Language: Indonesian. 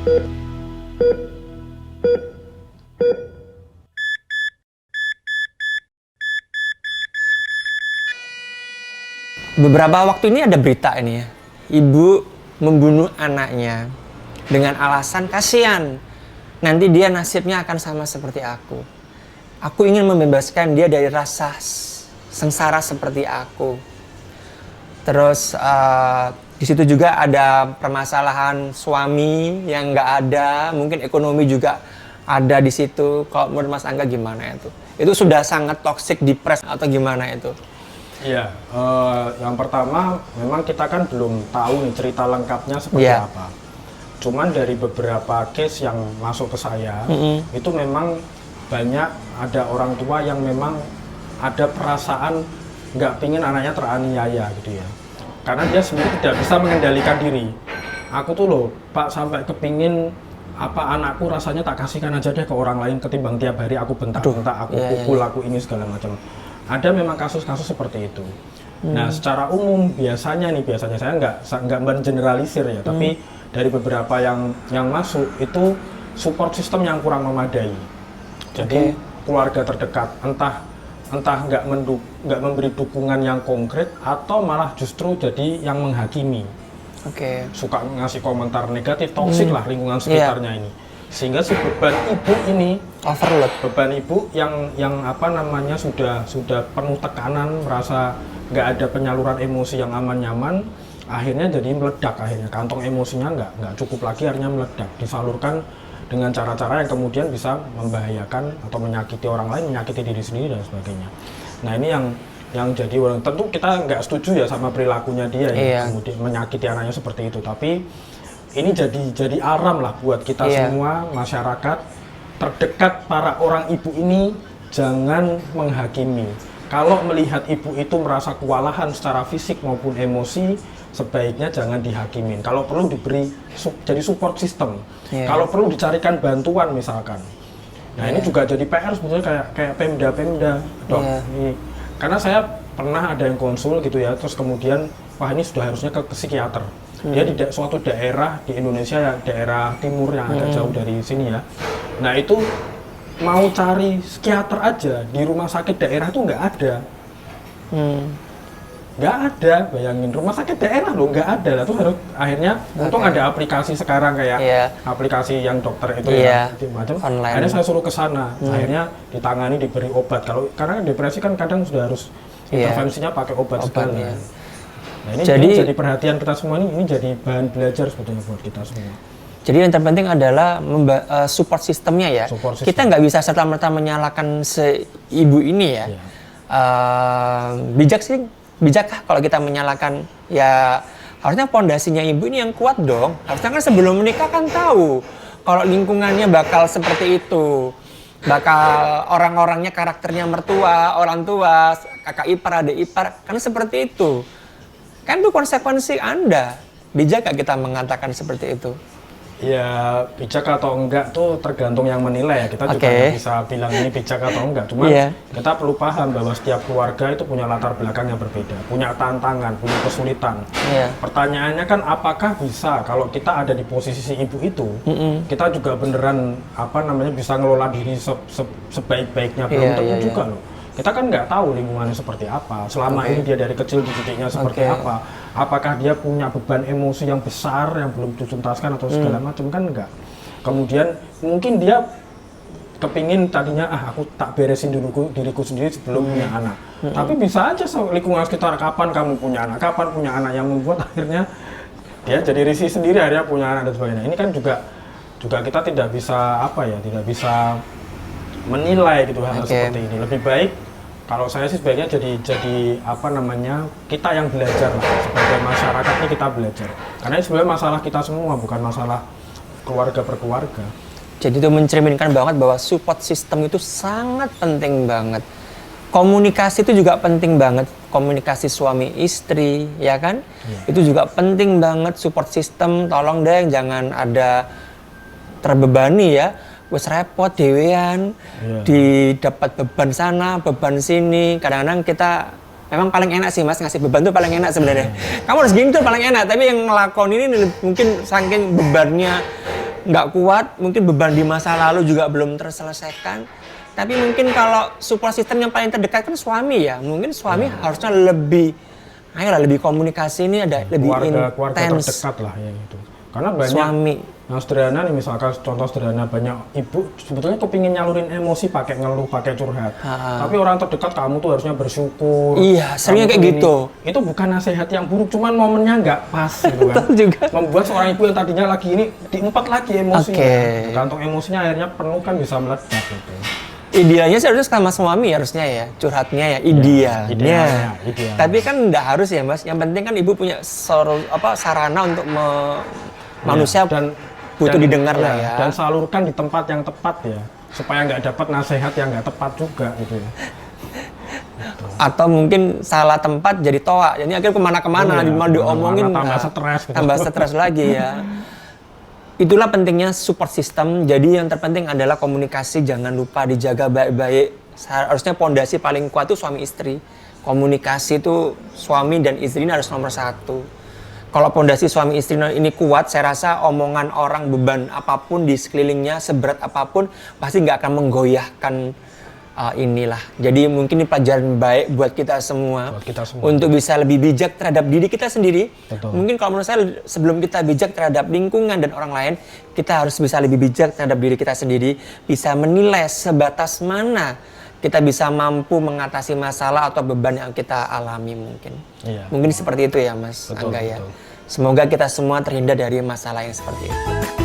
Beberapa waktu ini ada berita ini ya, ibu membunuh anaknya dengan alasan kasihan, nanti dia nasibnya akan sama seperti aku. Aku ingin membebaskan dia dari rasa sengsara seperti aku. Terus di situ juga ada permasalahan suami yang nggak ada, mungkin ekonomi juga ada di situ. Kalau menurut Mas Angga gimana itu? Itu sudah sangat toxic, depres atau gimana itu? Iya, yang pertama memang kita kan belum tahu nih cerita lengkapnya seperti apa. Cuman dari beberapa case yang masuk ke saya, itu memang banyak ada orang tua yang memang ada perasaan nggak pingin anaknya teraniaya gitu ya. Karena dia sendiri tidak bisa mengendalikan diri. Aku tuh loh, Pak, sampai kepingin apa anakku rasanya tak kasihkan aja deh ke orang lain ketimbang tiap hari aku bentak-bentak, aku pukul, aku ini segala macam. Ada memang kasus-kasus seperti itu. Nah, secara umum biasanya saya nggak mengeneralisir ya, tapi dari beberapa yang masuk itu support system yang kurang memadai. Jadi keluarga terdekat entah nggak memberi dukungan yang konkret atau malah justru jadi yang menghakimi. Suka ngasih komentar negatif, toksik lah lingkungan sekitarnya ini. Sehingga si beban ibu ini overload, beban ibu yang apa namanya sudah penuh tekanan, merasa nggak ada penyaluran emosi yang aman nyaman, akhirnya jadi meledak. Akhirnya kantong emosinya nggak cukup lagi, akhirnya meledak, disalurkan dengan cara-cara yang kemudian bisa membahayakan atau menyakiti orang lain, menyakiti diri sendiri dan sebagainya. Nah, ini yang jadi orang, tentu kita nggak setuju ya sama perilakunya dia ya, kemudian menyakiti anaknya seperti itu, tapi ini jadi aram lah buat kita semua, masyarakat terdekat para orang ibu ini, jangan menghakimi. Kalau melihat ibu itu merasa kewalahan secara fisik maupun emosi, sebaiknya jangan dihakimin. Kalau perlu diberi jadi support system. Kalau perlu dicarikan bantuan misalkan. Nah, ini juga jadi PR sebetulnya kayak Pemda, dok. Karena saya pernah ada yang konsul gitu ya, terus kemudian wah ini sudah harusnya ke psikiater. Dia di suatu daerah di Indonesia ya, daerah timur yang agak jauh dari sini ya. Nah, itu mau cari psikiater aja di rumah sakit daerah itu nggak ada. Nggak ada, bayangin rumah sakit daerah loh nggak ada. Lalu harus akhirnya untung ada aplikasi sekarang kayak aplikasi yang dokter itu ya macam. Akhirnya saya suruh ke sana. Akhirnya ditangani, diberi obat. Karena depresi kan kadang sudah harus intervensinya pakai obat segala. Nah, ini jadi perhatian kita semua, ini jadi bahan belajar sebetulnya buat kita semua. Jadi yang terpenting adalah support sistemnya ya. Kita nggak bisa serta-merta menyalahkan ibu ini ya. Bijakkah kalau kita menyalahkan? Ya harusnya pondasinya ibu ini yang kuat dong. Harusnya kan sebelum menikah kan tahu kalau lingkungannya bakal seperti itu. Bakal orang-orangnya, karakternya mertua, orang tua, kakak ipar, adik ipar, kan seperti itu. Kan itu konsekuensi Anda. Bijak gak kita mengatakan seperti itu? Ya, bijak atau enggak tuh tergantung yang menilai ya. Kita juga nggak bisa bilang ini bijak atau enggak. Cuma kita perlu paham bahwa setiap keluarga itu punya latar belakang yang berbeda, punya tantangan, punya kesulitan. Pertanyaannya kan apakah bisa kalau kita ada di posisi si ibu itu, kita juga beneran bisa ngelola diri sebaik-baiknya? Belum tentu juga loh. Kita kan nggak tahu lingkungannya seperti apa, selama ini dia dari kecil didiknya seperti apa, apakah dia punya beban emosi yang besar yang belum dituntaskan atau segala macam, kan enggak. Kemudian mungkin dia kepingin tadinya aku tak beresin diriku sendiri sebelum punya anak. Tapi bisa aja lingkungan sekitar, kapan kamu punya anak yang membuat akhirnya dia jadi risih sendiri, akhirnya punya anak dan sebagainya. Ini kan juga kita tidak bisa tidak bisa menilai gitu hal seperti ini. Lebih baik kalau saya sih sebaiknya jadi kita yang belajar lah, sebagai masyarakat ini kita belajar. Karena ini sebenarnya masalah kita semua, bukan masalah keluarga per keluarga. Jadi itu mencerminkan banget bahwa support system itu sangat penting banget. Komunikasi itu juga penting banget. Komunikasi suami istri, ya kan? Itu juga penting banget. Support system, tolong deh jangan ada terbebani ya. Wes repot dewean, didapat beban sana, beban sini. Kadang-kadang kita memang paling enak sih Mas, ngasih beban tuh paling enak sebenarnya. Kamu harus gini tuh paling enak, tapi yang ngelakon ini mungkin saking bebannya nggak kuat, mungkin beban di masa lalu juga belum terselesaikan. Tapi mungkin kalau support system yang paling terdekat kan suami ya. Mungkin suami harusnya lebih, ayolah lebih komunikasi ini ada lebih keluarga intens. terdekat lah ya gitu. Karena banyak Suami. yang sederhana nih, misalkan contoh sederhana, banyak ibu sebetulnya kepingin nyalurin emosi pakai ngeluh, pakai curhat. Tapi orang terdekat kamu tuh harusnya bersyukur. Iya, seringnya kamu kayak tuh gitu. Itu bukan nasihat yang buruk, cuman momennya nggak pas gitu kan. juga. Membuat seorang ibu yang tadinya lagi ini diempat lagi emosinya. Oke. Kantong emosinya akhirnya penuh kan bisa meledak gitu. Idealnya sih harusnya sama suami harusnya ya, curhatnya ya idealnya. Idealnya. Tapi kan enggak harus ya Mas. Yang penting kan ibu punya sarana untuk manusia butuh didengar lah ya. Dan salurkan di tempat yang tepat ya, supaya nggak dapat nasihat yang nggak tepat juga gitu ya. Atau mungkin salah tempat jadi toa. Jadi akhirnya kemana-kemana, mau diomongin tambah nggak, stres gitu. tambah stres lagi ya. Itulah pentingnya support system. Jadi yang terpenting adalah komunikasi, jangan lupa dijaga baik-baik. Harusnya pondasi paling kuat itu suami istri. Komunikasi itu suami dan istri ini harus nomor satu. Kalau pondasi suami istri ini kuat, saya rasa omongan orang, beban apapun di sekelilingnya, seberat apapun, pasti nggak akan menggoyahkan inilah. Jadi mungkin ini pelajaran baik buat kita semua. Untuk bisa lebih bijak terhadap diri kita sendiri. Betul. Mungkin kalau menurut saya sebelum kita bijak terhadap lingkungan dan orang lain, kita harus bisa lebih bijak terhadap diri kita sendiri. Bisa menilai sebatas mana kita bisa mampu mengatasi masalah atau beban yang kita alami mungkin. Iya. Mungkin seperti itu ya Mas Angga ya. Semoga kita semua terhindar dari masalah yang seperti itu.